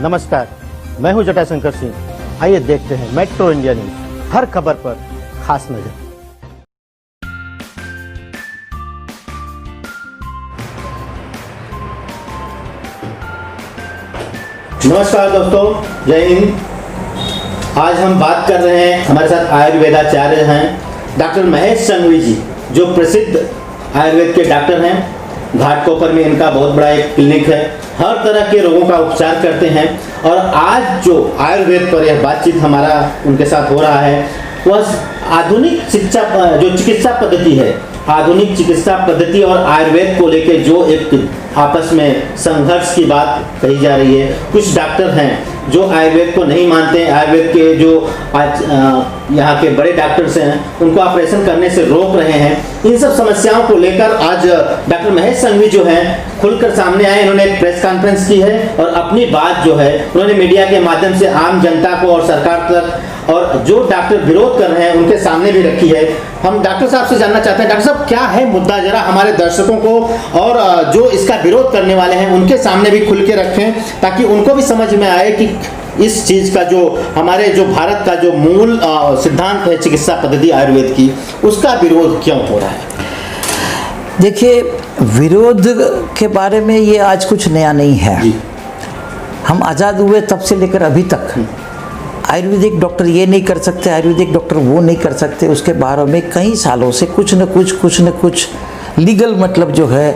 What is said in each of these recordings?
नमस्कार, मैं हूं जटाशंकर सिंह। आइए देखते हैं मेट्रो इंडिया न्यूज, हर खबर पर खास नजर। नमस्कार दोस्तों, जय हिंद। आज हम बात कर रहे हैं, हमारे साथ आयुर्वेदाचार्य हैं डॉक्टर महेश संघवी जी, जो प्रसिद्ध आयुर्वेद के डॉक्टर हैं। घाटकोपर में इनका बहुत बड़ा एक क्लिनिक है, हर तरह के रोगों का उपचार करते हैं। और आज जो आयुर्वेद पर यह बातचीत हमारा उनके साथ हो रहा है, वह आधुनिक शिक्षा जो चिकित्सा पद्धति है, आधुनिक चिकित्सा पद्धति और आयुर्वेद को लेकर जो एक आपस में संघर्ष की बात कही जा रही है। कुछ डॉक्टर हैं जो आयुर्वेद को नहीं मानते हैं, आयुर्वेद के जो आज यहाँ के बड़े डॉक्टर्स हैं उनको ऑपरेशन करने से रोक रहे हैं। इन सब समस्याओं को लेकर आज डॉक्टर महेश संघवी जो हैं खुलकर सामने आए। इन्होंने एक प्रेस कॉन्फ्रेंस की है और अपनी बात जो है उन्होंने मीडिया के माध्यम से आम जनता को और सरकार तक और जो डॉक्टर विरोध कर रहे हैं उनके सामने भी रखी है। हम डॉक्टर साहब से जानना चाहते हैं, डॉक्टर साहब क्या है मुद्दा, जरा हमारे दर्शकों को और जो इसका विरोध करने वाले हैं उनके सामने भी खुल के रखें, ताकि उनको भी समझ में आए कि इस चीज का जो हमारे जो भारत का जो मूल सिद्धांत है चिकित्सा पद्धति आयुर्वेद की, उसका विरोध क्यों हो रहा है। देखिए, विरोध के बारे में ये आज कुछ नया नहीं है। हम आज़ाद हुए तब से लेकर अभी तक आयुर्वेदिक डॉक्टर ये नहीं कर सकते, आयुर्वेदिक डॉक्टर वो नहीं कर सकते, उसके बारे में कई सालों से कुछ न कुछ लीगल मतलब जो है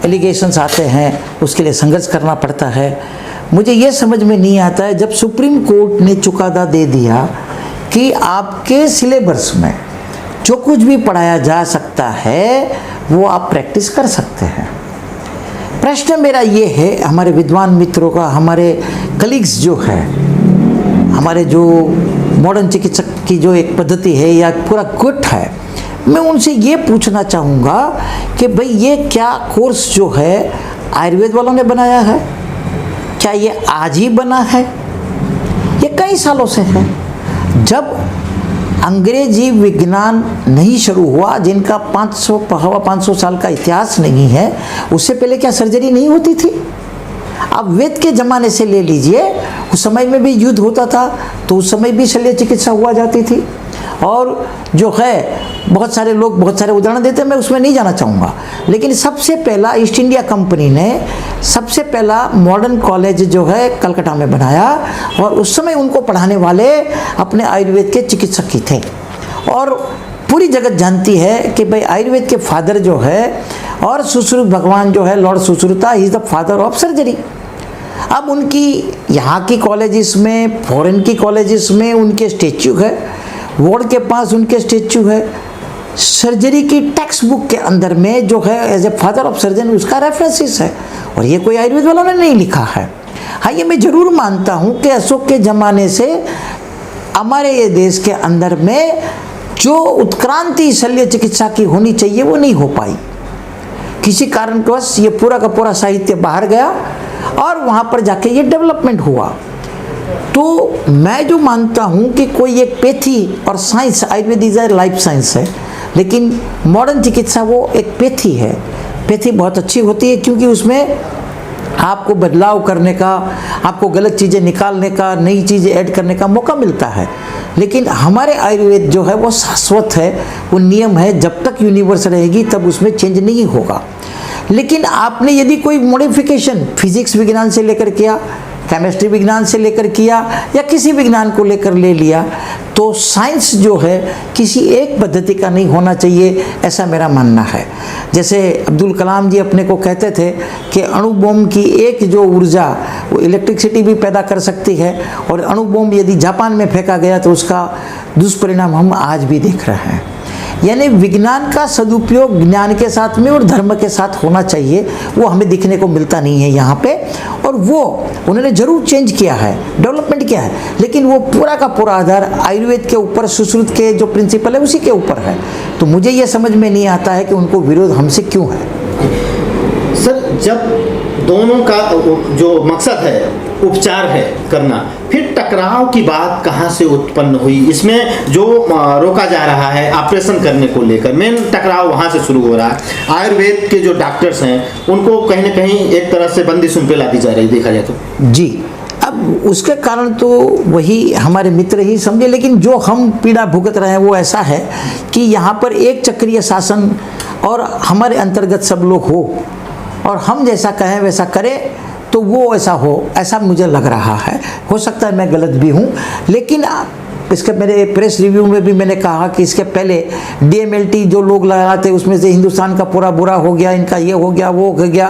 एलिगेशंस आते हैं, उसके लिए संघर्ष करना पड़ता है। मुझे ये समझ में नहीं आता है, जब सुप्रीम कोर्ट ने चुकादा दे दिया कि आपके सिलेबस में जो कुछ भी पढ़ाया जा सकता है वो आप प्रैक्टिस कर सकते हैं। प्रश्न मेरा ये है, हमारे विद्वान मित्रों का, हमारे कलीग्स जो है, हमारे जो मॉडर्न चिकित्सक की जो एक पद्धति है या पूरा गुट है, मैं उनसे ये पूछना चाहूँगा कि भाई ये क्या कोर्स जो है आयुर्वेद वालों ने बनाया है? क्या ये आज ही बना है? ये कई सालों से है। जब अंग्रेजी विज्ञान नहीं शुरू हुआ, जिनका 500 साल का इतिहास नहीं है, उससे पहले क्या सर्जरी नहीं होती थी? अब वेद के ज़माने से ले लीजिए, उस समय में भी युद्ध होता था तो उस समय भी शल्य चिकित्सा हुआ जाती थी। और जो है बहुत सारे लोग बहुत सारे उदाहरण देते हैं, मैं उसमें नहीं जाना चाहूँगा। लेकिन सबसे पहला ईस्ट इंडिया कंपनी ने सबसे पहला मॉडर्न कॉलेज जो है कलकत्ता में बनाया, और उस समय उनको पढ़ाने वाले अपने आयुर्वेद के चिकित्सक ही थे। और पूरी जगत जानती है कि भाई आयुर्वेद के फादर जो है और सुश्रुत भगवान जो है, Lord Sushruta, he is the father of surgery. अब उनकी यहाँ की कॉलेजेस में, फॉरेन की कॉलेजेस में उनके स्टेच्यू है, वर्ल्ड के पास उनके स्टेच्यू है। सर्जरी की टेक्स्ट बुक के अंदर में जो है as a father of surgeon उसका रेफरेंसेस है, और ये कोई आयुर्वेद वालों ने नहीं लिखा है। हाँ, ये मैं ज़रूर मानता हूँ कि अशोक के ज़माने से हमारे ये देश के अंदर में जो उत्क्रांति शल्य चिकित्सा की होनी चाहिए वो नहीं हो पाई। किसी कारणवश ये पूरा का पूरा साहित्य बाहर गया और वहाँ पर जाके ये डेवलपमेंट हुआ। तो मैं जो मानता हूँ कि कोई एक पैथी और science, Ayurveda is life science है, लेकिन मॉडर्न चिकित्सा वो एक पैथी है। पैथी बहुत अच्छी होती है क्योंकि उसमें आपको बदलाव करने का, आपको गलत चीज़ें निकालने का, नई चीज़ें ऐड करने का मौका मिलता है। लेकिन हमारे आयुर्वेद जो है वो शाश्वत है, वो नियम है, जब तक यूनिवर्स रहेगी तब उसमें चेंज नहीं होगा। लेकिन आपने यदि कोई मॉडिफिकेशन फिजिक्स विज्ञान से लेकर किया, केमिस्ट्री विज्ञान से लेकर किया, या किसी विज्ञान को लेकर ले लिया, तो साइंस जो है किसी एक पद्धति का नहीं होना चाहिए, ऐसा मेरा मानना है। जैसे अब्दुल कलाम जी अपने को कहते थे कि अणु बम की एक जो ऊर्जा वो इलेक्ट्रिसिटी भी पैदा कर सकती है, और अणु बम यदि जापान में फेंका गया तो उसका दुष्परिणाम हम आज भी देख रहे हैं। यानी विज्ञान का सदुपयोग ज्ञान के साथ में और धर्म के साथ होना चाहिए, वो हमें दिखने को मिलता नहीं है यहाँ पे। और वो उन्होंने जरूर चेंज किया है, डेवलपमेंट किया है, लेकिन वो पूरा का पूरा आधार आयुर्वेद के ऊपर, सुश्रुत के जो प्रिंसिपल है उसी के ऊपर है। तो मुझे ये समझ में नहीं आता है कि उनको विरोध हमसे क्यों है। सर, जब दोनों का जो मकसद है उपचार है करना, फिर टकराव की बात कहाँ से उत्पन्न हुई? इसमें जो रोका जा रहा है ऑपरेशन करने को लेकर, मेन टकराव वहाँ से शुरू हो रहा है। आयुर्वेद के जो डॉक्टर्स हैं उनको कहीं ना कहीं एक तरह से बंदिशों पे ला दी जा रही, देखा जाए तो। जी, अब अब उसके कारण तो वही हमारे मित्र ही समझे, लेकिन जो हम पीड़ा भुगत रहे हैं वो ऐसा है कि यहाँ पर एक चक्रीय शासन और हमारे अंतर्गत सब लोग हो और हम जैसा कहें वैसा करें तो वो ऐसा हो, ऐसा मुझे लग रहा है। हो सकता है मैं गलत भी हूँ, लेकिन इसके मेरे प्रेस रिव्यू में भी मैंने कहा कि इसके पहले DMLT जो लोग लगाते उसमें से हिंदुस्तान का पूरा बुरा हो गया, इनका ये हो गया वो हो गया,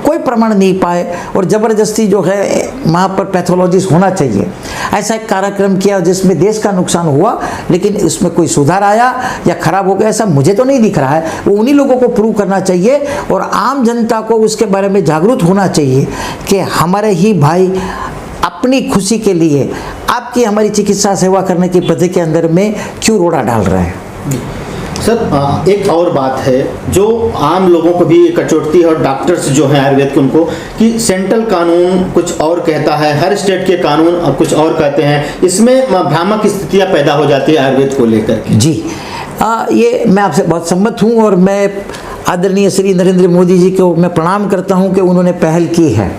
कोई प्रमाण नहीं पाए और ज़बरदस्ती जो है वहाँ पर पैथोलॉजिस्ट होना चाहिए, ऐसा एक कार्यक्रम किया जिसमें देश का नुकसान हुआ, लेकिन इसमें कोई सुधार आया या खराब हो गया ऐसा मुझे तो नहीं दिख रहा है। वो उन्हीं लोगों को प्रूव करना चाहिए और आम जनता को उसके बारे में जागरूक होना चाहिए कि हमारे ही भाई अपनी खुशी के लिए आपकी हमारी चिकित्सा सेवा करने की पद्धति के अंदर में क्यों रोड़ा डाल रहे हैं। सर एक और बात है जो आम लोगों को भी कचोटती है और डॉक्टर्स जो हैं आयुर्वेद के उनको, कि सेंट्रल कानून कुछ और कहता है, हर स्टेट के कानून कुछ और कहते हैं, इसमें भ्रामक स्थितियां पैदा हो जाती है आयुर्वेद को लेकर के। जी ये मैं आपसे बहुत सम्मत हूँ और मैं आदरणीय श्री नरेंद्र मोदी जी को मैं प्रणाम करता हूं कि उन्होंने पहल की है।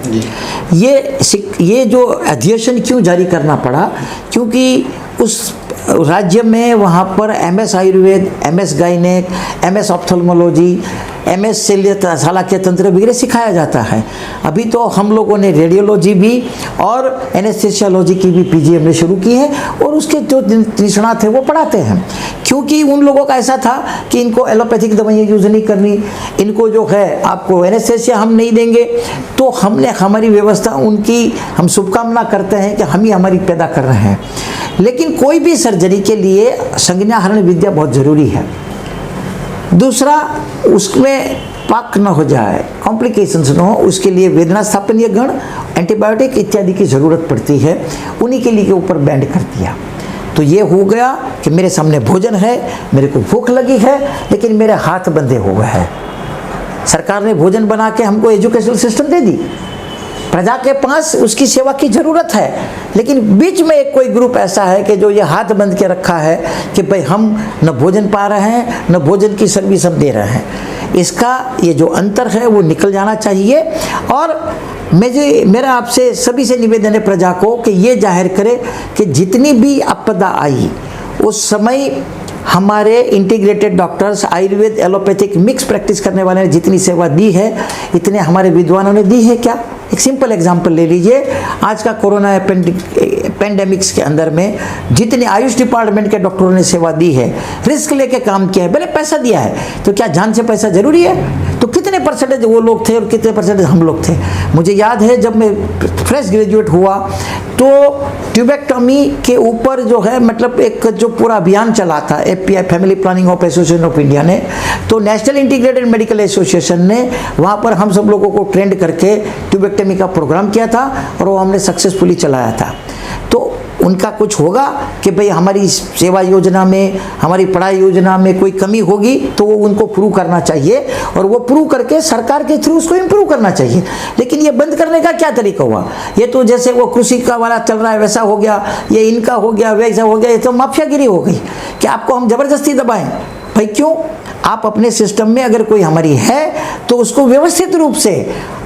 ये जो अधिवेशन क्यों जारी करना पड़ा, क्योंकि उस राज्य में वहाँ पर MS Ayurveda, MS gynaec, MS ophthalmology, MS शल्यशालाक्य तंत्र वगैरह सिखाया जाता है। अभी तो हम लोगों ने रेडियोलॉजी भी और एनेस्थेसियोलॉजी की भी PG हमने शुरू की है और उसके जो निष्णात थे वो पढ़ाते हैं, क्योंकि उन लोगों का ऐसा था कि इनको एलोपैथिक दवाइयाँ यूज़ नहीं करनी, इनको जो है आपको एनेस्थेसिया हम नहीं देंगे, तो हमने हमारी व्यवस्था उनकी हम शुभकामना करते हैं कि हम ही हमारी पैदा कर रहे हैं। लेकिन कोई भी सर्जरी के लिए संज्ञाहरण विद्या बहुत ज़रूरी है। दूसरा, उसमें पाक न हो जाए, कॉम्प्लिकेशंस न हो, उसके लिए वेदना स्थापनीय गण, एंटीबायोटिक इत्यादि की ज़रूरत पड़ती है। उन्हीं के लिए ऊपर बैंड कर दिया। तो ये हो गया कि मेरे सामने भोजन है, मेरे को भूख लगी है, लेकिन मेरे हाथ बंधे हुए हैं। सरकार ने भोजन बना के हमको एजुकेशनल सिस्टम दे दी, प्रजा के पास उसकी सेवा की ज़रूरत है, लेकिन बीच में एक कोई ग्रुप ऐसा है कि जो ये हाथ बंद के रखा है कि भाई हम न भोजन पा रहे हैं न भोजन की सर्विस हम दे रहे हैं। इसका ये जो अंतर है वो निकल जाना चाहिए। और मेरा आपसे सभी से निवेदन है प्रजा को कि ये जाहिर करे कि जितनी भी आपदा आई उस समय हमारे integrated doctors, Ayurveda allopathic mix practice करने वाले ने जितनी सेवा दी है, इतने हमारे विद्वानों ने दी है क्या? एक सिंपल एग्जांपल ले लीजिए, आज का कोरोना पेंडेमिक्स के अंदर में जितने आयुष डिपार्टमेंट के डॉक्टरों ने सेवा दी है, रिस्क लेके काम किया है, भले पैसा दिया है, तो क्या जान से पैसा जरूरी है? तो कितने परसेंटेज वो लोग थे और कितने परसेंटेज हम लोग थे? मुझे याद है जब मैं फ्रेश ग्रेजुएट हुआ तो ट्यूबेक्टोमी के ऊपर जो है मतलब एक जो पूरा अभियान चला था FPI family planning of association of India ने, तो नेशनल इंटीग्रेटेड मेडिकल एसोसिएशन ने वहाँ पर हम सब लोगों को ट्रेंड करके ट्यूबेक्टोमी का प्रोग्राम किया था और वो हमने सक्सेसफुली चलाया था। तो उनका कुछ होगा कि भाई हमारी सेवा योजना में, हमारी पढ़ाई योजना में कोई कमी होगी तो वो उनको प्रूव करना चाहिए और वो प्रूव करके सरकार के थ्रू उसको इम्प्रूव करना चाहिए। लेकिन ये बंद करने का क्या तरीका हुआ? ये तो जैसे वो कृषि का वाला चल रहा है वैसा हो गया, ये इनका हो गया वैसा हो गया, ये तो माफियागिरी हो गई कि आपको हम जबरदस्ती दबाएं। भाई क्यों? आप अपने सिस्टम में अगर कोई हमारी है तो उसको व्यवस्थित रूप से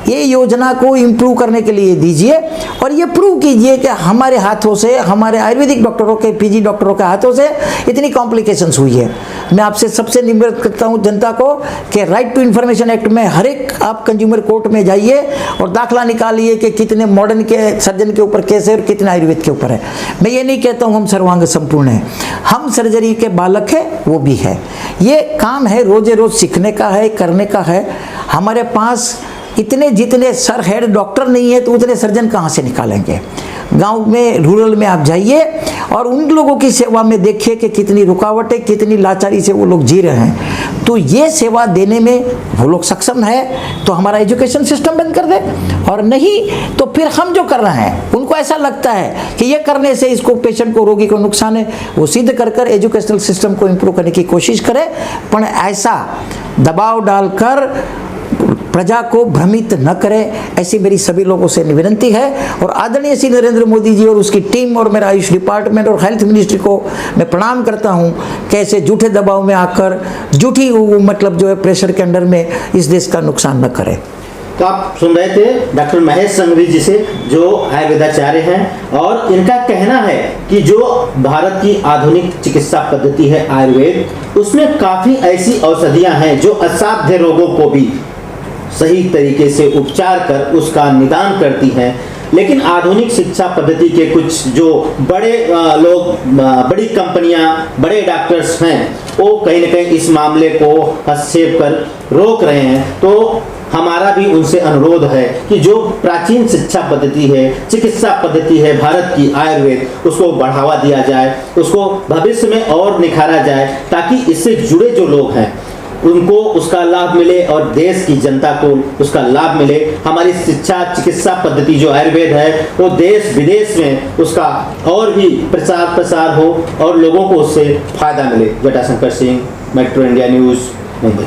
ये योजना को इम्प्रूव करने के लिए दीजिए और ये प्रूव कीजिए कि हमारे हाथों से, हमारे आयुर्वेदिक डॉक्टरों के, PG डॉक्टरों के हाथों से इतनी कॉम्प्लिकेशंस हुई है। मैं आपसे सबसे निवेदन करता हूँ जनता को कि राइट टू इन्फॉर्मेशन एक्ट में हर एक आप कंज्यूमर कोर्ट में जाइए और दाखला निकालिए कि कितने मॉडर्न के सर्जन के ऊपर केस है और कितने आयुर्वेद के ऊपर है। मैं ये नहीं कहता हूँ हम सर्वांग संपूर्ण हैं, हम सर्जरी के बालक हैं, वो भी है। ये काम है रोजे रोज सीखने का है, करने का है। हमारे पास इतने जितने सर हेड डॉक्टर नहीं है तो उतने सर्जन कहाँ से निकालेंगे? गांव में, रूरल में आप जाइए और उन लोगों की सेवा में देखिए कि कितनी रुकावटें, कितनी लाचारी से वो लोग जी रहे हैं। तो ये सेवा देने में वो लोग सक्षम है तो हमारा एजुकेशन सिस्टम बंद कर दे, और नहीं तो फिर हम जो कर रहे हैं उनको ऐसा लगता है कि ये करने से इसको, पेशेंट को, रोगी को नुकसान है, वो सिद्ध कर एजुकेशनल सिस्टम को इम्प्रूव करने की कोशिश करें। पर ऐसा दबाव डालकर प्रजा को भ्रमित न करें, ऐसी मेरी सभी लोगों से निवेदनती है। और आदरणीय श्री नरेंद्र मोदी जी और उसकी टीम और मेरा आयुष डिपार्टमेंट और हेल्थ मिनिस्ट्री को मैं प्रणाम करता हूं कि ऐसे झूठे दबाव में आकर, झूठी मतलब जो है प्रेशर के अंडर में इस देश का नुकसान न करें। तो आप सुन रहे थे डॉक्टर महेश संघवी जी से, जो आयुर्वेदाचार्य हैं, और इनका कहना है कि जो भारत की आधुनिक चिकित्सा पद्धति है आयुर्वेद, उसमें काफ़ी ऐसी औषधियां हैं जो असाध्य रोगों को भी सही तरीके से उपचार कर उसका निदान करती हैं। लेकिन आधुनिक शिक्षा पद्धति के कुछ जो बड़े लोग, बड़ी कंपनियां, बड़े डॉक्टर्स हैं, वो कहीं न कहीं इस मामले को हस्तक्षेप कर रोक रहे हैं। तो हमारा भी उनसे अनुरोध है कि जो प्राचीन शिक्षा पद्धति है, चिकित्सा पद्धति है भारत की आयुर्वेद, उसको बढ़ावा दिया जाए, उसको भविष्य में और निखारा जाए, ताकि इससे जुड़े जो लोग हैं उनको उसका लाभ मिले और देश की जनता को उसका लाभ मिले। हमारी शिक्षा चिकित्सा पद्धति जो आयुर्वेद है वो देश विदेश में उसका और भी प्रचार प्रसार हो और लोगों को उससे फायदा मिले। Jatashankar Singh, metro India news, Mumbai.